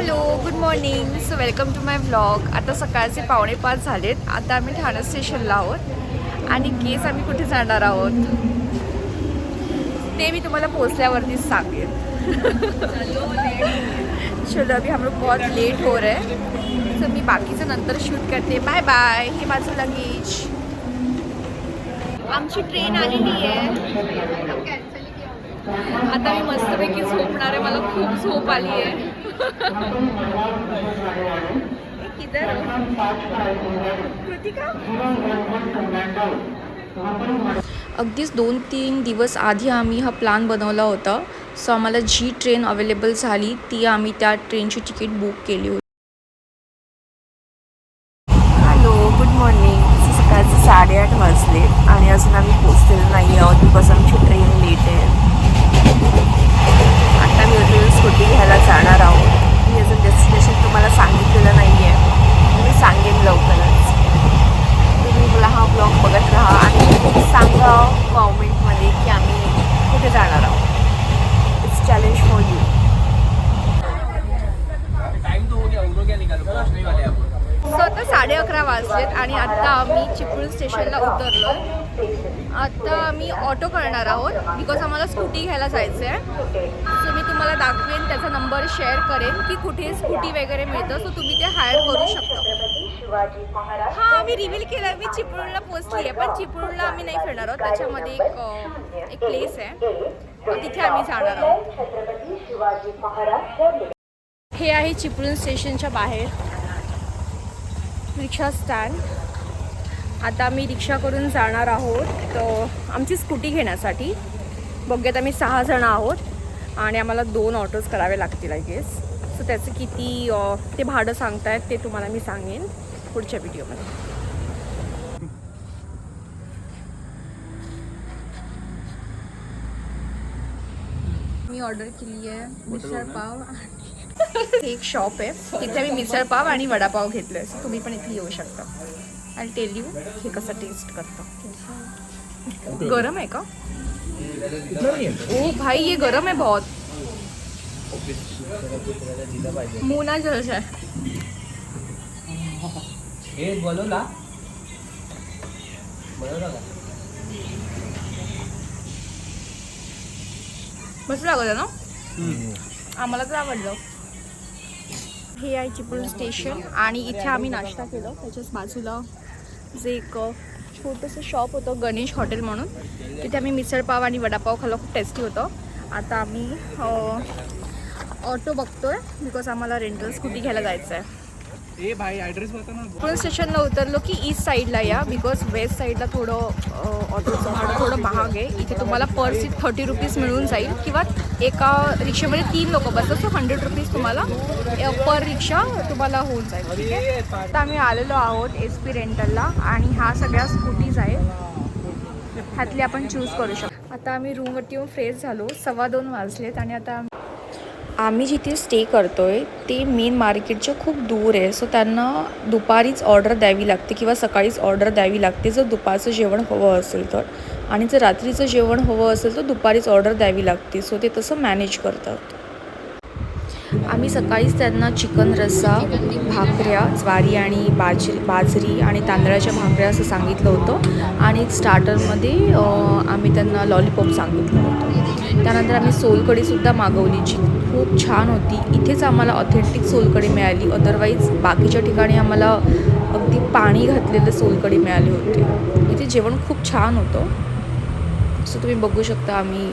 Hello, good morning. So welcome to my vlog. आता सकाळचे 4:45 झालेत. आता आम्ही ठाणे स्टेशनला आहोत आणि गेस आम्ही कुठे जाणार आहोत ते मी तुम्हाला पोचल्यावरतीच सांगेन. चलो अभी हम लोग बहुत लेट हो रहे हैं. सो मी बाकीचं नंतर शूट करते. Bye bye. हे माझं लगेज. आमची ट्रेन आलेली आहे. आता मी मस्तपैकी झोपणार आहे. मला खूप झोप आली आहे. किधर कृतिका? अगदीच 2-3 दिवस आधी आम्ही हा प्लॅन बनवला होता. सो आम्हाला जी ट्रेन अवेलेबल झाली ती आम्ही त्या ट्रेनची तिकीट बुक केली होती. Hello, good morning. सकाळचे 8:30 वाजले आणि अजून आम्ही पोचलेलो नाही आहोत बिकॉज आमची ट्रेन लेट आहे. आता मी अजून स्कूटी घ्यायला जाणार आहोत. मी अजून डेस्टिनेशन तुम्हाला सांगितलेलं नाही आहे. मी सांगेन लवकरच. तुम्ही मला हा ब्लॉग बघत राहा आणि सांगा कॉमेंटमध्ये की आम्ही कुठे जाणार आहोत. It's challenge for you. So आता 11:30 वाजलेत आणि आत्ता आम्ही चिपळूण स्टेशनला उतरलो. आता आम्ही ऑटो करणार आहोत बिकॉज आम्हाला स्कूटी घ्यायला जायचं आहे. सो मी तुम्हाला दाखवेन, त्याचा नंबर शेअर करेन की कुठे स्कूटी वगैरे मिळतं. सो तुम्ही ते हायर करू शकता. हां, मी रिव्हील केलं. मी चिपळूणला पोचली आहे, पण चिपळूणला आम्ही नाही फिरणार आहोत. त्याच्यामध्ये एक प्लेस आहे, तिथे आम्ही जाणार आहोत. हे आहे चिपळूण स्टेशनच्या बाहेर रिक्षा स्टँड. आता आम्ही रिक्षा करून जाणार आहोत आमची स्कूटी घेण्यासाठी. बघूयात, आम्ही 6 जण आहोत आणि आम्हाला 2 ऑटोज करावे लागतील आय गेस. सो त्याचं किती ते भाडं सांगतायत ते तुम्हाला मी सांगेन पुढच्या व्हिडिओमध्ये. मी ऑर्डर केली आहे मिसळ पाव. एक शॉप आहे, तिथे मी मिसळ पाव आणि वडापाव घेतले. सो तुम्ही पण इथे येऊ शकता. आय टेल यू हे कसं टेस्ट करतं. गरम है का? ओ भाई ये गरम है बहुत. मुंह ना जल जाए. बोलवला मस्त लागत ना. आम्हाला तर आवडलं. हे आहे चिपळूण स्टेशन आणि इथे आम्ही नाश्ता केला. त्याच्याच बाजूला जे एक छोटंसं शॉप होतं गणेश हॉटेल म्हणून, तिथे आम्ही मिसळ पाव आणि वडापाव खाल्ला. खूप टेस्टी होतं. आता आम्ही ऑटो बघतोय बिकॉज आम्हाला रेंटल स्कूटी घ्यायला जायचं आहे. चिपळूण स्टेशनला उतरलो की ईस्ट साईडला या बिकॉज वेस्ट साईडला थोडं ऑटोचं भाडं थोडं महाग आहे. इथे तुम्हाला पर सीट 30 रुपीज मिळून जाईल किंवा एका रिक्षेमध्ये 3 लोक बसतात. सो 100 रुपीज तुम्हाला पर रिक्षा तुम्हाला होऊन जाईल. ठीक आहे. आता आम्ही आलेलो आहोत SP रेंटलला आणि ह्या सगळ्या स्कूटीज आहेत, ह्यातली आपण चूज करू शकतो. आता आम्ही रूमवरती येऊन फ्रेश झालो. 2:15 वाजलेत आणि आता आम्ही जिथे स्टे करतो आहे ते मेन मार्केटच्या खूप दूर आहे. सो त्यांना दुपारीच ऑर्डर द्यावी लागते किंवा सकाळीच ऑर्डर द्यावी लागते जर दुपारचं जेवण हवं असेल तर. आणि जर रात्रीचं जेवण हवं असेल तर दुपारीच ऑर्डर द्यावी लागते. सो ते तसं मॅनेज करतात. आम्ही सकाळीच त्यांना चिकन रस्सा, भाकऱ्या, ज्वारी आणि बाजरी आणि तांदळाच्या भाकऱ्या असं सांगितलं होतं आणि स्टार्टरमध्ये आम्ही त्यांना लॉलीपॉप सांगितलं होतं. त्यानंतर आम्ही सोलकढीसुद्धा मागवली जी खूप छान होती. इथेच आम्हाला ऑथेंटिक सोलकढी मिळाली. अदरवाईज बाकीच्या ठिकाणी आम्हाला अगदी पाणी घातलेलं सोलकढी मिळाली होती. इथे जेवण खूप छान होतं. सो तुम्ही बघू शकता आम्ही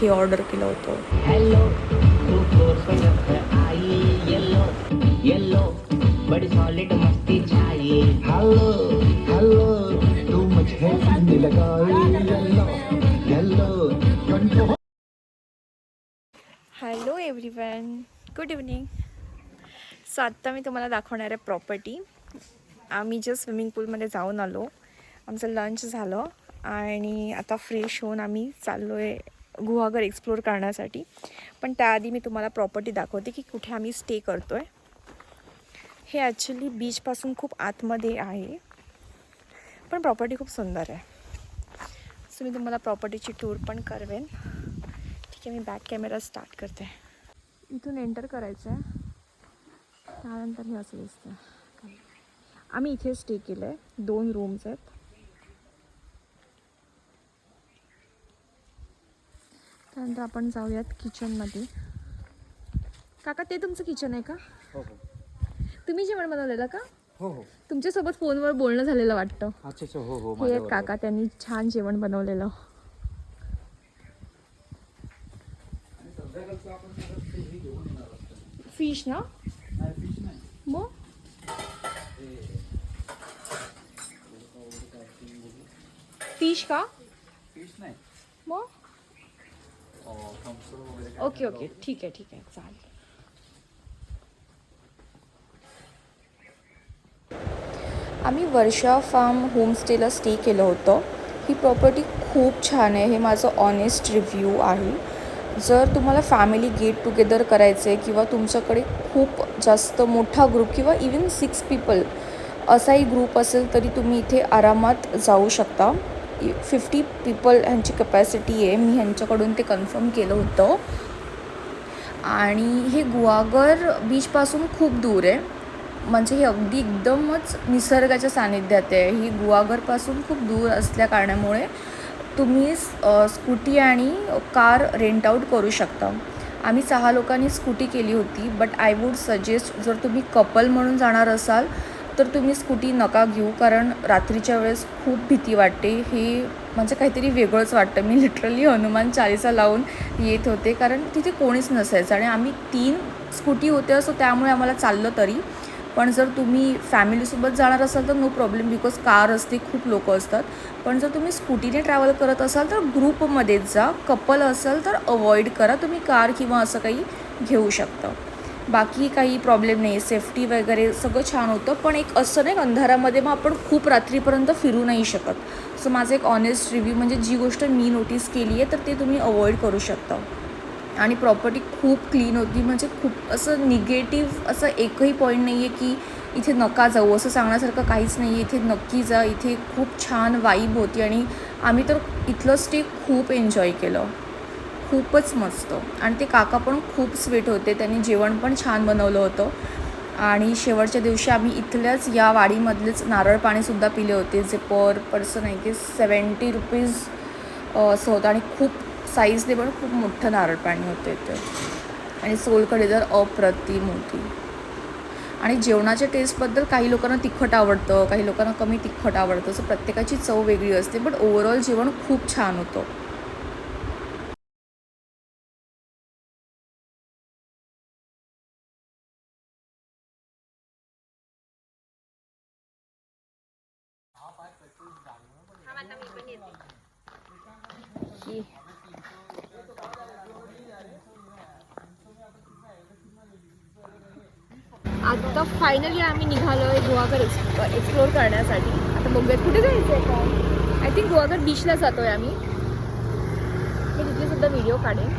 हे ऑर्डर केलं होतं. Hello everyone, good evening. So आत्ता मी तुम्हाला दाखवणार आहे प्रॉपर्टी. आम्ही जस्ट स्विमिंग पूलमध्ये जाऊन आलो. आमचं लंच झालं आणि आता फ्रेश होऊन आम्ही चाललो आहे गुहागर एक्सप्लोर करण्यासाठी. पण त्याआधी मी तुम्हाला प्रॉपर्टी दाखवते की कुठे आम्ही स्टे करतो आहे. हे ॲक्च्युली बीचपासून खूप आतमध्ये आहे, पण प्रॉपर्टी खूप सुंदर आहे. सो मी तुम्हाला प्रॉपर्टीची टूर पण करवेन. ठीक आहे, मी बॅक कॅमेरा स्टार्ट करते. इथून एंटर करायचं आहे त्यानंतर हे असं दिसतं. आम्ही इथे स्टे केलं आहे. 2 रूम्स आहेत. त्यानंतर आपण जाऊयात किचनमध्ये. काका ते तुमचं किचन आहे का? हो हो. तुम्ही जेवण बनवलेलं का? हो हो. तुमच्यासोबत फोनवर बोलणं झालेलं वाटतं. अच्छा अच्छा. हो हो. हे काका त्यांनी छान जेवण बनवलेलं. फिश ना? मग फिश का? फिश नाही. मग ओके ओके ठीक आहे चालेल. आम्ही वर्षा फार्म होमस्टेला स्टे केलं होतं. ही प्रॉपर्टी खूप छान आहे. हे माझं ऑनेस्ट रिव्ह्यू आहे. जर तुम्हाला फॅमिली गेट टुगेदर करायचं आहे किंवा तुमच्याकडे खूप जास्त मोठा ग्रुप किंवा इवन 6 पीपल असाही ग्रुप असेल तरी तुम्ही इथे आरामात जाऊ शकता. 50 पीपल ह्यांची कपॅसिटी आहे. मी ह्यांच्याकडून ते कन्फर्म केलं होतं. आणि हे गुहागर बीचपासून खूप दूर आहे. म्हणजे हे अगदी एकदमच निसर्गाच्या सानिध्यात आहे. ही गुहागरपासून खूप दूर असल्या कारणामुळे तुम्ही स्कूटी आणि कार रेंट आऊट करू शकता. आम्ही 6 लोकांनी स्कूटी केली होती. बट आय वूड सजेस्ट जर तुम्ही कपल म्हणून जाणार असाल तर तुम्ही स्कूटी नका घेऊ. कारण रात्रीच्या वेळेस खूप भीती वाटते. हे म्हणजे काहीतरी वेगळंच वाटतं. मी लिटरली हनुमान चालीसा लावून येत होते कारण तिथे कोणीच नसायचं. आणि आम्ही 3 स्कूटी होत्या सो त्यामुळे आम्हाला चाललं तरी. पण जर तुम्ही फॅमिलीसोबत जाणार असाल तर नो प्रॉब्लेम बिकॉज कार असते, खूप लोक असतात. पण जर तुम्ही स्कूटीने ट्रॅव्हल करत असाल तर ग्रुपमध्येच जा. कपल असाल तर अवॉइड करा. तुम्ही कार किंवा असं काही घेऊ शकता. बाकी काही प्रॉब्लेम नाही. सेफ्टी वगैरे सगळं छान होतं. पण एक असं नाही अंधारामध्ये मग आपण खूप रात्रीपर्यंत फिरू नाही शकत. सो माझं एक ऑनेस्ट रिव्ह्यू म्हणजे जी गोष्ट मी नोटीस केली आहे तर ते तुम्ही अवॉइड करू शकता. आणि प्रॉपर्टी खूप क्लीन होती. म्हणजे खूप असं निगेटिव्ह असं एकही पॉईंट नाही आहे की इथे नका जाऊ असं सांगण्यासारखं काहीच नाही आहे. इथे नक्की जा. इथे खूप छान वाईब होती आणि आम्ही तर इथलं स्टे खूप एन्जॉय केलं. खूपच मस्त. आणि ते काका पण खूप स्वीट होते. त्यांनी जेवण पण छान बनवलं होतं. आणि शेवटच्या दिवशी आम्ही इथल्याच या वाडीमधलेच नारळ पाणीसुद्धा पिले होते जे पर पर्सन आहे की 70 रुपीज असं होतं. आणि खूप साईजने पण खूप मोठं नारळ पाणी होतं इथे. आणि सोलकढी तर अप्रतिम होती. आणि जेवणाच्या टेस्टबद्दल काही लोकांना तिखट आवडतं, काही लोकांना कमी तिखट आवडतं. असं प्रत्येकाची चव वेगळी असते. बट ओव्हरऑल जेवण खूप छान होतं. आता फायनली आम्ही निघालो आहे गुहागर एक्सप्लोर करण्यासाठी. आता बघूयात कुठे जायचं आहे का. आय थिंक गुहागर बीचला जातो आहे आम्ही. मी तिथे सुद्धा व्हिडिओ काढेन.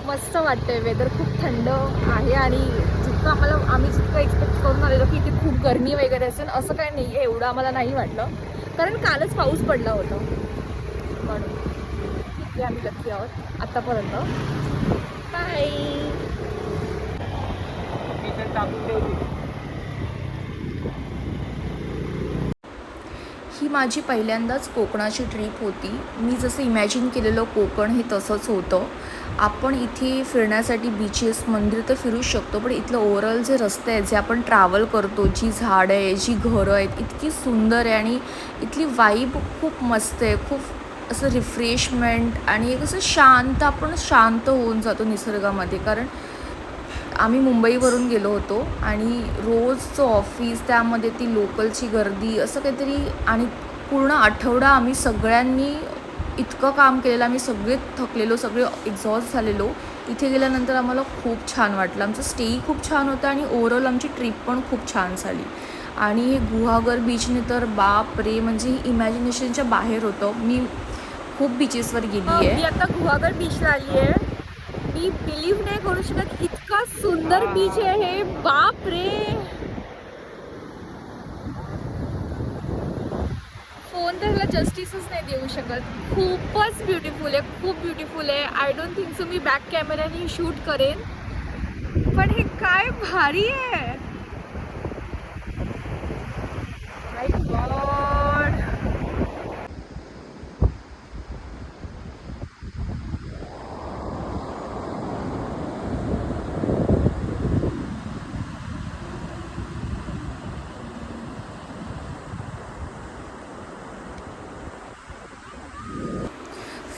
मस्त वाटतं आहे. वेदर खूप थंड आहे. आणि जितकं आम्ही जितकं एक्सपेक्ट करून आलेलो की इथे खूप गरमी वगैरे असेल असं काही नाही आहे. एवढं आम्हाला नाही वाटलं कारण कालच पाऊस पडला होता. म्हणून इथे आम्ही लक्की आहोत आत्तापर्यंत. बाय. ही माझी पहिल्यांदाच कोकणाची ट्रीप होती. मी जसं इमॅजिन केलेलं कोकण हे तसंच होतं. आपण इथे फिरण्यासाठी बीचेस, मंदिर तर फिरू शकतो. पण इथलं ओव्हरऑल जे रस्ते आहेत, जे आपण ट्रॅव्हल करतो, जी झाडं आहे, जी घरं आहेत, इतकी सुंदर आहे. आणि इथली वाईब खूप मस्त आहे. खूप असं रिफ्रेशमेंट आणि एक असं शांत, आपण शांत होऊन जातो निसर्गामध्ये. कारण आम्ही मुंबईवरून गेलो होतो आणि रोजचं ऑफिस, त्यामध्ये ती लोकलची गर्दी, असं काहीतरी. आणि पूर्ण आठवडा आम्ही सगळ्यांनी इतकं काम केलेलं. आम्ही सगळे थकलेलो, सगळे एक्झॉस्ट झालेलो. इथे गेल्यानंतर आम्हाला खूप छान वाटलं. आमचं स्टेही खूप छान होतं आणि ओव्हरऑल आमची ट्रिप पण खूप छान झाली. आणि हे गुहागर बीचने तर बाप रे, म्हणजे इमॅजिनेशनच्या बाहेर होतं. मी खूप बीचेसवर गेली आहे. मी आता गुहागर बीचला आली आहे. मी बिलीव्ह नाही करू शकत, इतका सुंदर बीच आहे हे. बाप रे, फोन तर ह्याला जस्टिसच नाही देऊ शकत. खूपच ब्युटिफुल आहे, खूप ब्युटिफुल आहे. I don't think so me back कॅमेऱ्याने शूट करेन. पण हे काय काय भारी आहे. माय गॉड.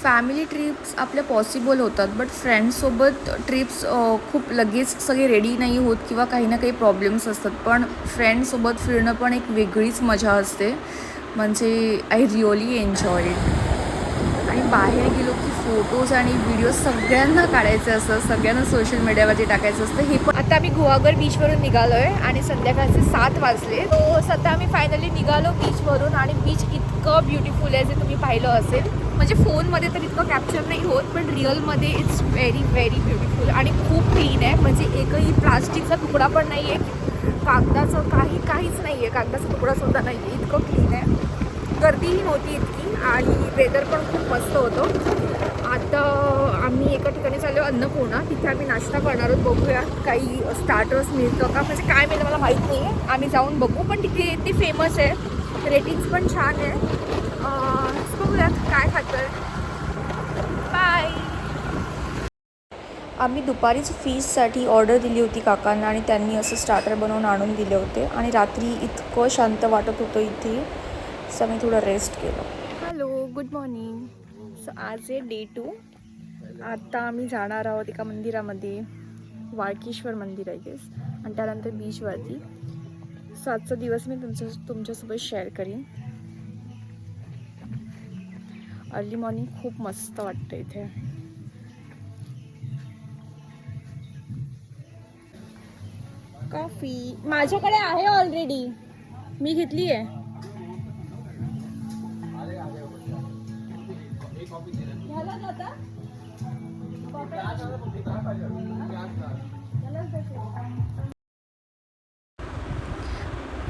फॅमिली ट्रिप्स आपल्या पॉसिबल होतात, बट फ्रेंड्ससोबत ट्रिप्स खूप लगेच सगळे रेडी नाही होत किंवा काही ना काही प्रॉब्लेम्स असतात. पण फ्रेंड्ससोबत फिरणं पण एक वेगळीच मजा असते. म्हणजे आय रिअली एन्जॉय इट. आणि बाहेर गेलो की फोटोज आणि व्हिडिओ सगळ्यांना काढायचे असतात, सगळ्यांना सोशल मीडियावरती टाकायचं असतं. हे पण आता आम्ही गुहागर बीचवरून निघालो आहे आणि संध्याकाळचे 7 वाजले. तो सध्या आम्ही फायनली निघालो बीचवरून आणि बीच इतकं ब्युटिफुल आहे जे तुम्ही पाहिलं असेल. म्हणजे फोनमध्ये तर इतकं कॅप्चर नाही होत, पण रिअलमध्ये इट्स व्हेरी व्हेरी ब्युटिफुल आणि खूप क्लीन आहे. म्हणजे एकही प्लास्टिकचा तुकडा पण नाही आहे, कागदाचं काहीच नाही आहे, कागदाचा तुकडासुद्धा नाही आहे, इतकं क्लीन आहे. गर्दीही नव्हती इतकी आणि वेदर पण खूप मस्त होतं. आता आम्ही एका ठिकाणी चाललो अन्नपूर्णा, तिथे आम्ही नाश्ता करणार आहोत. बघूया काही स्टार्टर्स मिळतं का, म्हणजे काय मिळतं मला माहीत नाही आहे, आम्ही जाऊन बघू. पण तिथे ते फेमस आहे, रेटिंग्स पण छान आहे. बघूयात काय खातं. बाय. आम्ही दुपारीच फिशसाठी ऑर्डर दिली होती काकांना आणि त्यांनी असं स्टार्टर बनवून आणून दिले होते. आणि रात्री इतकं शांत वाटत होतं इथे, सो मी थोडं रेस्ट केलं. Hello, good morning. सो आज आहे डे 2. आता आम्ही जाणार आहोत एका मंदिरामध्ये, वाळकेश्वर मंदिर आहे गेस, आणि त्यानंतर बीचवरती. सो आजचा दिवस मी तुमच्यासोबत शेअर करीन. अर्ली मॉर्निंग खूप मस्त वाटतं इथे. कॉफी माझ्याकडे आहे ऑलरेडी, मी घेतली आहे.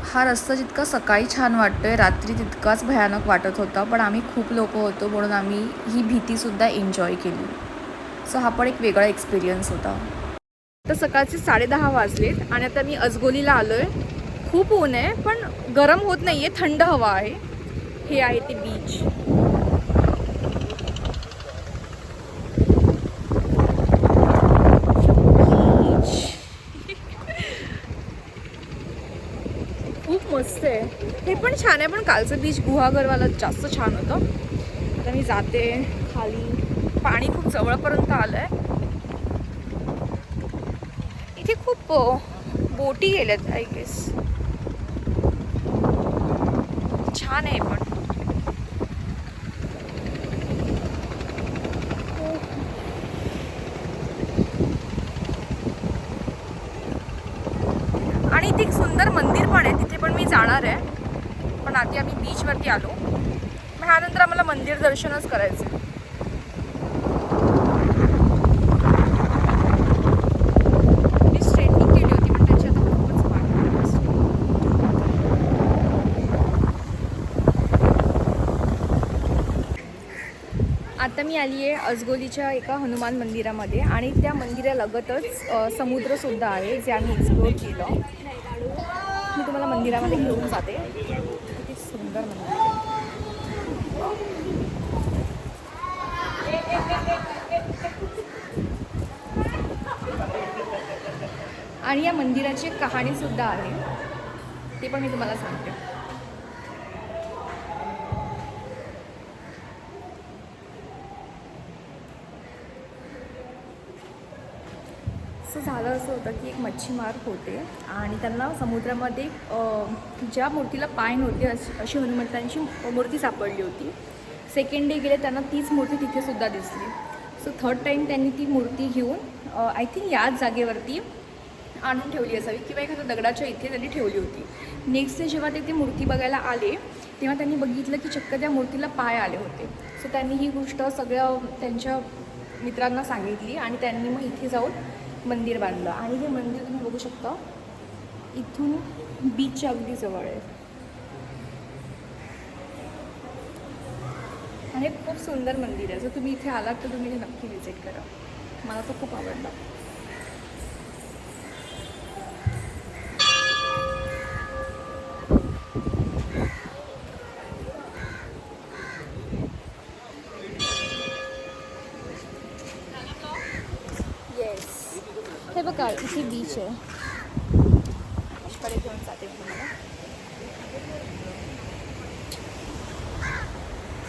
हा रस्ता जितका सकाळी छान वाटतोय, रात्री तितकाच भयानक वाटत होता. पण आम्ही खूप लोक होतो म्हणून आम्ही ही भीतीसुद्धा एन्जॉय केली. सो हा पण एक वेगळा एक्सपिरियन्स होता. तर सकाळचे 10:30 वाजलेत आणि आता मी अजगोलीला आलो आहे. खूप ऊन आहे पण गरम होत नाही आहे, थंड हवा आहे. हे आहे ते बीच. खूप मस्त आहे, हे पण छान आहे. पण कालचं बीच गुहागरवाला जास्त छान होतं. आता मी जाते खाली, पाणी खूप जवळपर्यंत आलं आहे. इथे खूप बोटी गेल्यात आय गेस. छान आहे पण. आणि इथे एक सुंदर मंदिर पण आहे, तिथे पण मी जाणार आहे. पण आधी आम्ही बीचवरती आलो, मग ह्यानंतर आम्हाला मंदिर दर्शनच करायचं आहे. मी स्ट्रेटनिंग केली होती पण त्याची आता खूपच वाढ. आता मी आली आहे अजगोलीच्या एका हनुमान मंदिरामध्ये आणि त्या मंदिरालगतच समुद्रसुद्धा आहे, जे आम्ही एक्सप्लोर केलं. मी तुम्हाला मंदिरामध्ये घेऊन जाते. किती सुंदर मंदिर आहे. आणि या मंदिराची कहाणीसुद्धा आहे, ते पण मी तुम्हाला सांगते. असं झालं असं होतं की एक मच्छीमार होते आणि त्यांना समुद्रामध्ये ज्या मूर्तीला पाय नव्हते अशी हनुमंतांची मूर्ती सापडली होती. सेकंड डे गेले, त्यांना तीच मूर्ती तिथेसुद्धा दिसली. सो थर्ड टाईम त्यांनी ती मूर्ती घेऊन आय थिंक याच जागेवरती आणून ठेवली असावी किंवा एखाद्या दगडाच्या इथे त्यांनी ठेवली होती. नेक्स्ट डे जेव्हा ते मूर्ती बघायला आले तेव्हा त्यांनी बघितलं की चक्क त्या मूर्तीला पाय आले होते. सो त्यांनी ही गोष्ट सगळ्या त्यांच्या मित्रांना सांगितली आणि त्यांनी मग इथे जाऊन मंदिर बांधलं. आणि हे मंदिर तुम्ही बघू शकता, इथून बीचच्या अगदी जवळ आहे आणि खूप सुंदर मंदिर आहे. जर तुम्ही इथे आलात तर तुम्ही हे नक्की व्हिजिट करा, मला तो खूप आवडला. हे बघा इथे बीच आहे. बीचकडे घेऊन जाते मी तुम्हाला.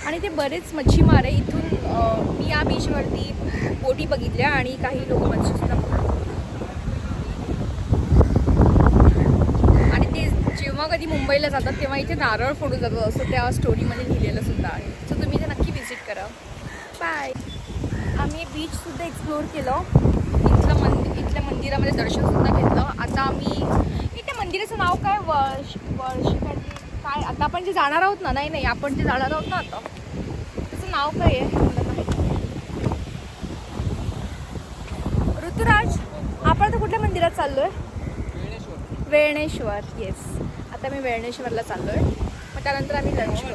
आणि ते बरेच मच्छीमार आहे इथून. मी या बीचवरती बोटी बघितल्या आणि काही लोक मच्छीसुद्धा पकडतात. आणि ते जेव्हा कधी मुंबईला जातात तेव्हा इथे नारळ फोडून जातात असं त्या स्टोरीमध्ये लिहिलेलं सुद्धा आहे. सो तुम्ही इथे नक्की व्हिजिट करा. बाय. आम्ही बीचसुद्धा एक्सप्लोअर केलं. इथल्या मंदिरामध्ये दर्शनसुद्धा घेतलं. आता आम्ही त्या मंदिराचं नाव काय काय आता आपण जे जाणार आहोत ना. नाही आपण जे जाणार आहोत ना आता त्याचं नाव काय आहे मला माहिती. ऋतुराज आपण आता कुठल्या मंदिरात चाललोय? वेळणेश्वर. येस, आता मी वेळणेश्वरला चाललोय. मग त्यानंतर आम्ही लंच करू.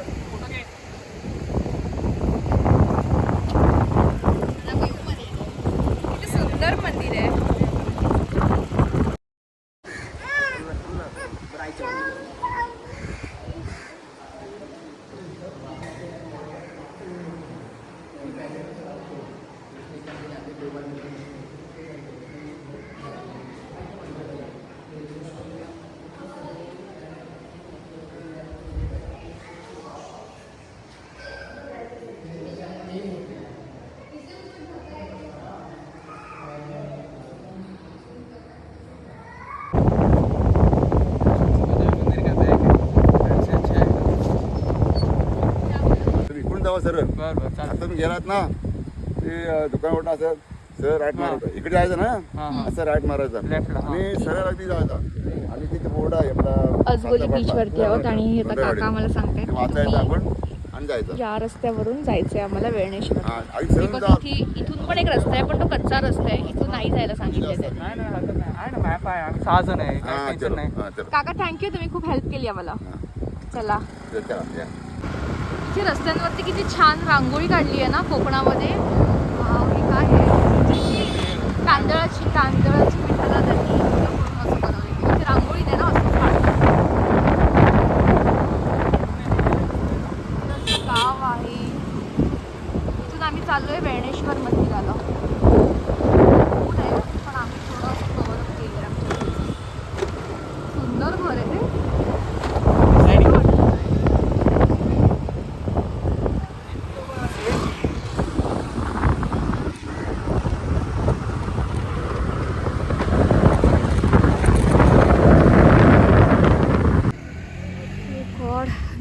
किती सुंदर मंदिर आहे. जावा सर. आता तुम्ही गेलात ना ते दुकानावर असं सर राईट मारायचं. इकडे जायचं ना असं राईट मारायचं आणि सरळ अगदी जायचं. आणि तिथे बोर्ड आहे आपला अजगोली बीचवरती आहोत आणि आता काका आम्हाला सांगतायत वाचायचं आपण आणि जायचं. या रस्त्यावरून जायचंय आम्हाला वेळणेश्वर. आणि सरळ जा. इथून पण एक रस्ता आहे पण तो कच्चा रस्ता आहे. इथून नाही जायला सांगितलं त्यांनी. मॅप आहे. आम्ही 6 जण आहे. काही टेन्शन नाही. काका थँक्यू, तुम्ही खूप हेल्प केली आम्हाला. चला. इथे रस्त्यांवरती किती छान रांगोळी काढली आहे ना कोकणामध्ये. हे काय आहे? तांदळाची पिठाला त्यांनी असं बनवली. इथे रांगोळी नाही ना असंच काढलं. गाव आहे. इथून आम्ही चाललोय वेळणेश्वर मंदिराला. ऊन आहे पण आम्ही थोडं असं कव्हरअप केलं आहे. सुंदर घर आहे ते.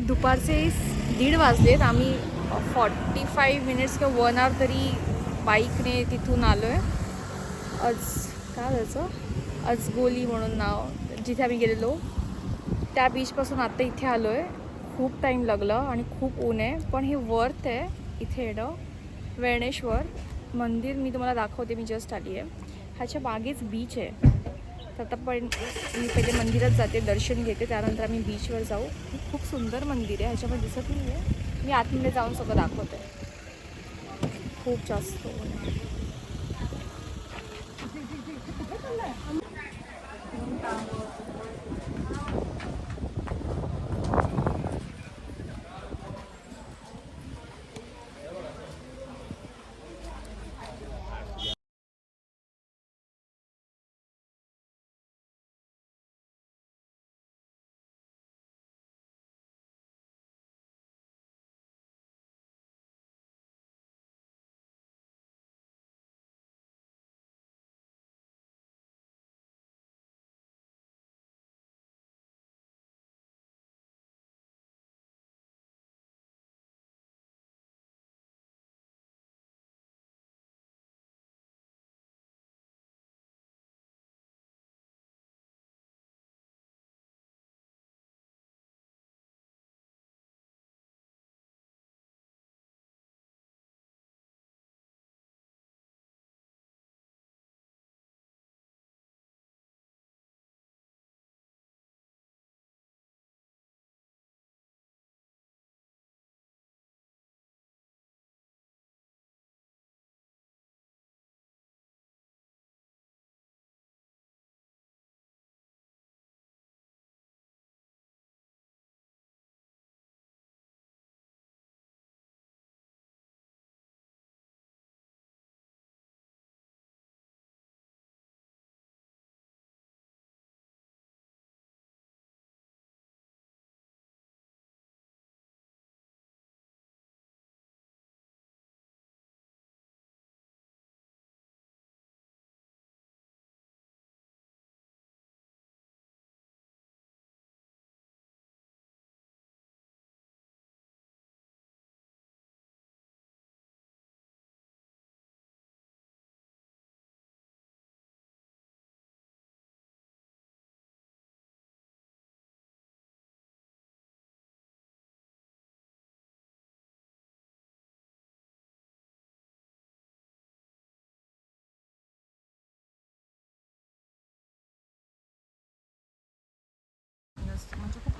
दुपारचे 1:30 वाजलेत. आम्ही 45 मिनिट्स किंवा 1 आवर तरी बाईकने तिथून आलो आहे. काय जायचं अजगोली म्हणून नाव, जिथे आम्ही गेलेलो त्या बीचपासून आत्ता इथे आलो आहे. खूप टाईम लागला आणि खूप ऊन आहे पण हे वर्थ आहे इथे येणं. वेळणेश्वर मंदिर मी तुम्हाला दाखवते. मी जस्ट आली आहे. ह्याच्या मागेच बीच आहे. तर आता पण मी पहिले मंदिरात जाते, दर्शन घेते, त्यानंतर आम्ही बीचवर जाऊ. खूप सुंदर मंदिर आहे. ह्याच्यामध्ये दिसत नाही आहे. मी आतमध्ये जाऊन सगळं दाखवते. खूप जास्त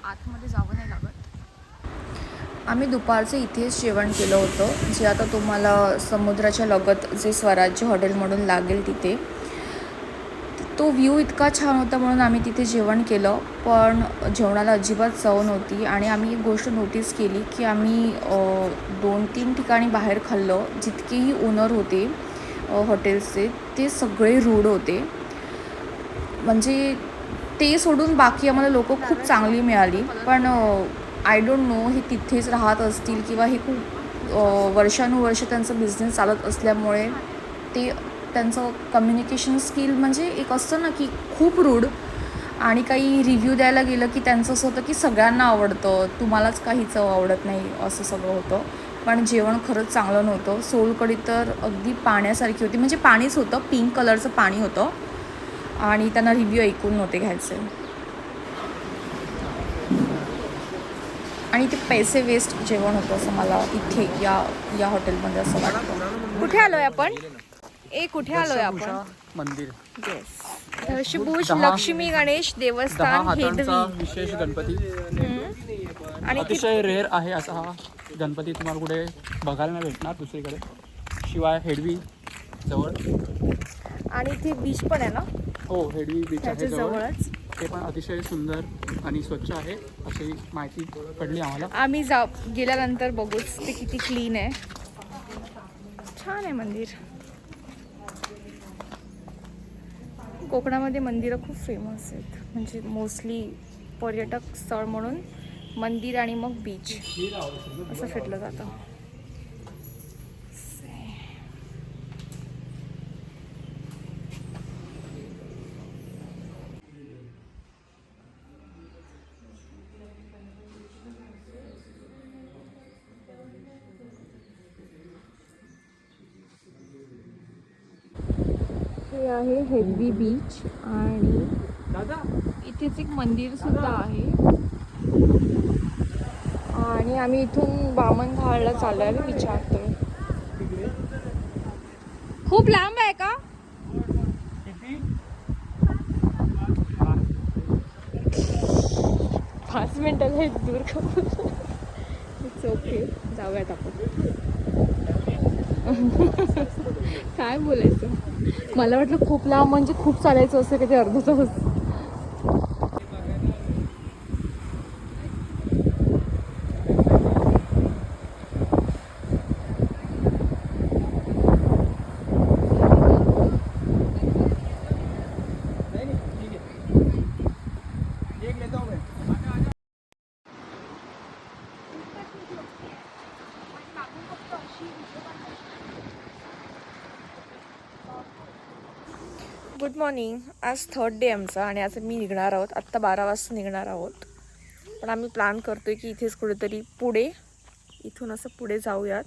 आतमध्ये जावं नाही लागत. आम्ही दुपारचं इथेच जेवण केलं होतं, जे आता तुम्हाला समुद्राच्या लगत जे स्वराज्य हॉटेल म्हणून लागेल तिथे. तो व्ह्यू इतका छान होता म्हणून आम्ही तिथे जेवण केलं, पण जेवणाला अजिबात चव नव्हती. आणि आम्ही एक गोष्ट नोटीस केली की आम्ही 2-3 ठिकाणी बाहेर खाल्लं. जितकेही ओनर होते हॉटेल्सचे ते सगळे रूड होते. म्हणजे ते सोडून बाकी आम्हाला लोकं खूप चांगली मिळाली. पण आय डोंट नो हे तिथेच राहत असतील किंवा हे खूप वर्षानुवर्ष त्यांचा बिझनेस चालत असल्यामुळे ते त्यांचं कम्युनिकेशन स्किल म्हणजे एक असतं ना की खूप रूड. आणि काही रिव्ह्यू द्यायला गेलं की त्यांचं असं होतं की सगळ्यांना आवडतं, तुम्हालाच काही चव आवडत नाही, असं सगळं होतं. पण जेवण खरंच चांगलं नव्हतं. सोलकढी तर अगदी पाण्यासारखी होती, म्हणजे पाणीच होतं, पिंक कलरचं पाणी होतं. आणि त्यांना रिव्ह्यू ऐकून नव्हते घ्यायचे. आणि ते पैसे वेस्ट जेवण होतं असं मला इथे या हॉटेलमध्ये असं वाटतं. कुठे आलो आहे आपण? कुठे आलो आहे आपण? मंदिर. येस, दशभुज लक्ष्मी गणेश देवस्थान हेदवी. विशेष गणपती. आणि अतिशय रेअर आहे असा हा गणपती, तुम्हाला कुठे बघायला नाही भेटणार दुसरीकडे. शिवाय हेडवी जवळ. आणि इथे बीच पण आहे ना? हो, हेडवी बीच आहे जवळच. ते पण अतिशय सुंदर आणि स्वच्छ आहे अशी माहिती पडली आम्हाला. आम्ही गेल्यानंतर बघूच ते किती क्लीन आहे. छान आहे मंदिर. कोकणामध्ये मंदिरं खूप फेमस आहेत, म्हणजे मोस्टली पर्यटक स्थळ म्हणून मंदिर आणि मग बीच असं फिरलं जातं. हे आहे हेदवी बीच आणि इथेच एक मंदिर सुद्धा आहे. आणि आम्ही इथून बामणघाटला चाललोय विचारतोय. खूप लांब आहे का? 5 मिनिटाला एक दूर इट्स ओके, जाऊयात आपण. काय बोलायचं, मला वाटलं खूप लांब म्हणजे खूप चालायचं असं कधी अर्धा तास. Good morning. आज 3rd डे आमचा आणि आज मी निघणार आहोत. आत्ता 12 वाजता निघणार आहोत. पण आम्ही प्लॅन करतो आहे की इथेच कुठेतरी पुढे, इथून असं पुढे जाऊयात.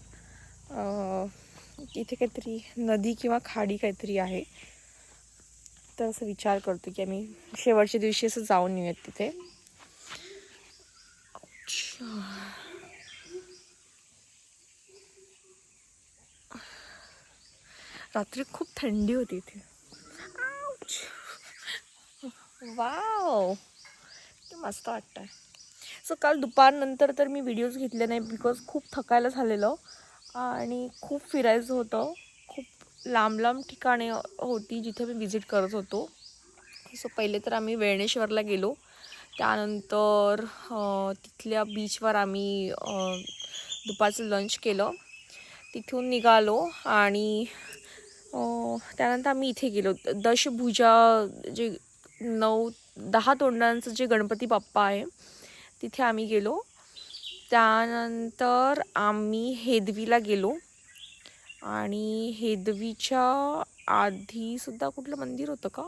इथे काहीतरी नदी किंवा खाडी काहीतरी आहे, तर असं विचार करतो की आम्ही शेवटच्या दिवशी असं जाऊन येऊयात तिथे. रात्री खूप थंडी होती इथे. वाव, ते मस्त वाटतं आहे. सो काल दुपारनंतर तर मी व्हिडिओज घेतले नाही बिकॉज खूप थकायला झालेलं आणि खूप फिरायचं होतं. खूप लांब लांब ठिकाणे होती जिथे मी विजिट करत होतो. सो पहिले तर आम्ही वेळणेश्वरला गेलो, त्यानंतर तिथल्या बीचवर आम्ही दुपारचं लंच केलं, तिथून निघालो आणि त्यानंतर आम्ही इथे गेलो. दशभुजा जे 9-10 तोंडांचं जे गणपती बाप्पा आहे तिथे आम्ही गेलो. त्यानंतर आम्ही हेदवीला गेलो आणि हेदवीच्या आधीसुद्धा कुठलं मंदिर होतं का?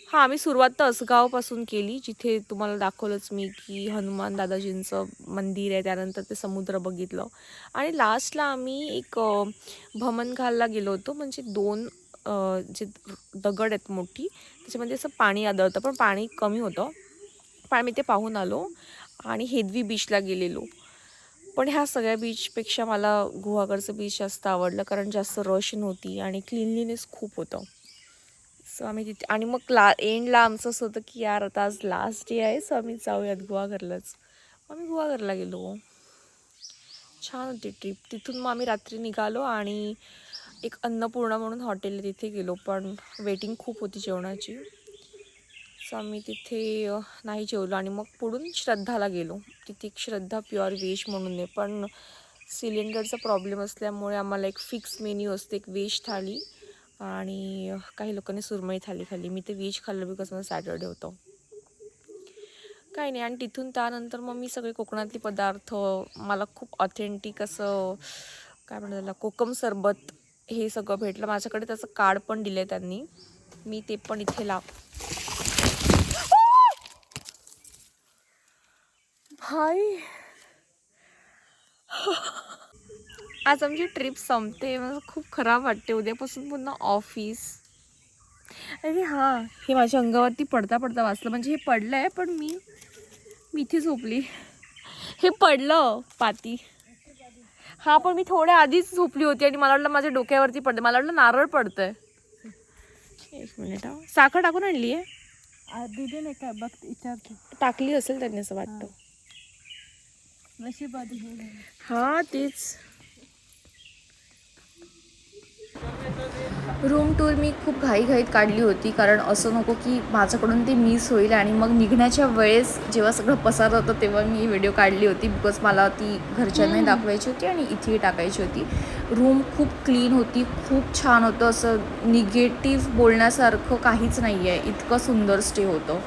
हां, आम्ही सुरुवात तर असगावपासून केली, जिथे तुम्हाला दाखवलंच मी की हनुमान दादाजींचं मंदिर आहे. त्यानंतर ते समुद्र बघितलं आणि लास्टला आम्ही एक भमणघालला गेलो होतो. म्हणजे 2 जे दगड आहेत मोठी, त्याच्यामध्ये असं पाणी आदळतं, पण पाणी कमी होतं. पण आम्ही ते पाहून आलो आणि हेदवी बीचला गेलेलो. पण ह्या सगळ्या बीचपेक्षा मला गुहागरचं बीच जास्त आवडलं, कारण जास्त रश नव्हती आणि क्लिनलीनेस खूप होतं. सो आम्ही तिथे आणि मग एंडला आमचं असं होतं की यार आता आज लास्ट डे आहे, सो आम्ही जाऊयात गुहागरलाच. आम्ही गुहागरला गेलो. छान होती ट्रिप. तिथून मग आम्ही रात्री निघालो आणि एक अन्नपूर्णा म्हणून हॉटेल आहे तिथे गेलो, पण वेटिंग खूप होती जेवणाची, सो आम्ही तिथे नाही जेवलो. आणि मग पुढून श्रद्धाला गेलो. तिथे एक श्रद्धा प्युअर व्हेज म्हणून आहे, पण सिलेंडरचा प्रॉब्लेम असल्यामुळे आम्हाला एक फिक्स मेन्यू असते, एक व्हेज थाळी आणि काही लोकांनी सुरमई थाळी खाल्ली. मी ते व्हेज खाल्लं बिकॉज मला सॅटर्डे होतं. काही नाही. आणि तिथून त्यानंतर मग मी सगळे कोकणातले पदार्थ, मला खूप ऑथेंटिक असं काय म्हणतात त्याला, कोकम सरबत हे सगळं भेटलं. माझ्याकडे त्याचं कार्ड पण दिलं आहे त्यांनी, मी ते पण इथे भाई आज आमची ट्रिप संपते. मला खूप खराब वाटते. उद्यापासून पुन्हा ऑफिस. अरे हां, हे माझ्या अंगावरती पडता पडता वाचलं. म्हणजे हे पडलं आहे, पण मी इथे झोपली. हे पडलं पाती. हां, पण मी थोड्या आधीच झोपली होती आणि मला वाटलं माझ्या डोक्यावरती पडतं. मला वाटलं नारळ पडतंय. एक मिनिट हां, साखर टाकून आणली आहे. दिली नाही काय बघ, विचारते. टाकली असेल त्यांनी असं वाटतं. नशिबात हां तेच. रूम टूर मी खूप घाईघाईत काढली होती, कारण असं नको की माझ्याकडून ते मिस होईल. आणि मग निघण्याच्या वेळेस जेव्हा सगळं पसार होतं तेव्हा मी व्हिडिओ काढली होती, बिकॉज मला ती घरच्यांनाही दाखवायची होती आणि इथेही टाकायची होती. रूम खूप क्लीन होती, खूप छान होतं. असं निगेटिव्ह बोलण्यासारखं काहीच नाही आहे, इतकं सुंदर स्टे होतं.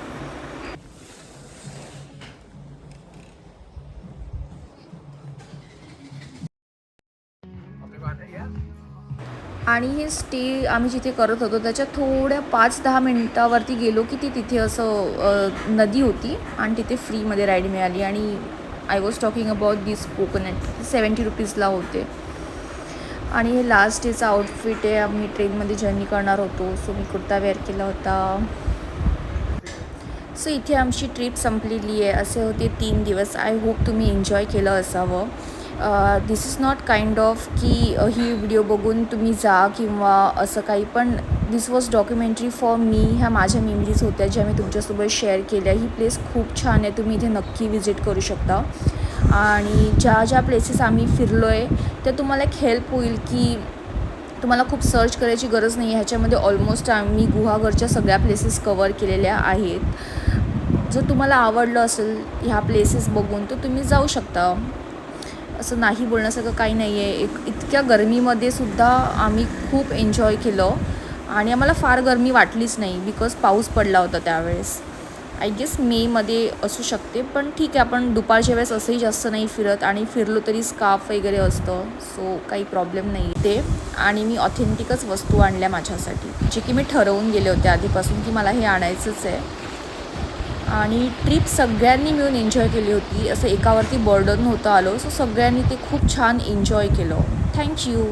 आणि हे स्टे आम्ही जिथे करत होतो त्याच्या थोड्या 5-10 मिनटावरती गेलो की तिथे असं नदी होती आणि तिथे फ्रीमध्ये राईड मिळाली. आणि I was talking about this coconut, 70 रुपीजला होते. आणि हे लास्ट डेचा आउटफिट आहे. आम्ही ट्रेनमध्ये जर्नी करणार होतो, सो मी कुर्ता वेअर केला होता. सो इथे आमची ट्रिप संपलेली आहे. असे होते 3 दिवस. आय होप तुम्ही एन्जॉय केलं असावं. दिस इज नॉट काइंड ऑफ की ही व्हिडिओ बघून तुम्ही जा किंवा असं काही, पण दिस वॉज डॉक्युमेंटरी फॉर मी. ह्या माझ्या मेमरीज होत्या ज्या मी तुमच्यासोबत शेअर केल्या. ही प्लेस खूप छान आहे, तुम्ही इथे नक्की विजिट करू शकता. आणि ज्या ज्या प्लेसेस आम्ही फिरलो आहे त्या तुम्हाला एक हेल्प होईल की तुम्हाला खूप सर्च करायची गरज नाही आहे. ह्याच्यामध्ये ऑलमोस्ट आम्ही गुहागरच्या सगळ्या प्लेसेस कवर केलेल्या आहेत. जर तुम्हाला आवडलं असेल ह्या प्लेसेस बघून तर तुम्ही जाऊ शकता. असं नाही बोलण्यासारखं काही नाही आहे. इतक्या गरमीमध्ये सुद्धा आम्ही खूप एन्जॉय केलं आणि आम्हाला फार गरमी वाटलीच नाही, बिकॉज पाऊस पडला होता त्यावेळेस. आय गेस मेमध्ये असू शकते, पण ठीक आहे. आपण दुपारच्या वेळेस असंही जास्त नाही फिरत आणि फिरलो तरी स्कार्फ वगैरे असतं, सो काही प्रॉब्लेम नाही ते. आणि मी ऑथेंटिकच वस्तू आणल्या माझ्यासाठी, जे की मी ठरवून गेले होते आधीपासून की मला हे आणायचंच आहे. आणि ट्रिप सगळ्यांनी मिळून एन्जॉय केली होती. असं एकावरती बर्डन नव्हतं आलो, सो सगळ्यांनी ते खूप छान एन्जॉय केलं. थँक्यू.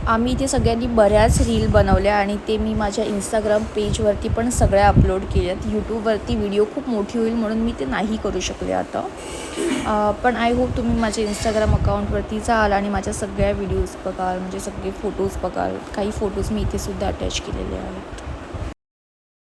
आम्ही इथे सगळ्यांनी बऱ्याच रील बनवल्या आणि ते मी माझ्या इंस्टाग्राम पेजवरती पण सगळ्या अपलोड केल्यात. यूट्यूबवरती व्हिडिओ खूप मोठी होईल म्हणून मी ते नाही करू शकले आता. पण आय होप तुम्ही माझ्या इंस्टाग्राम अकाउंटवरती जाल आणि माझ्या सगळ्या व्हिडिओज बघाल, म्हणजे सगळे फोटोज बघाल. काही फोटोज मी इथे सुद्धा अटॅच केलेले आहेत.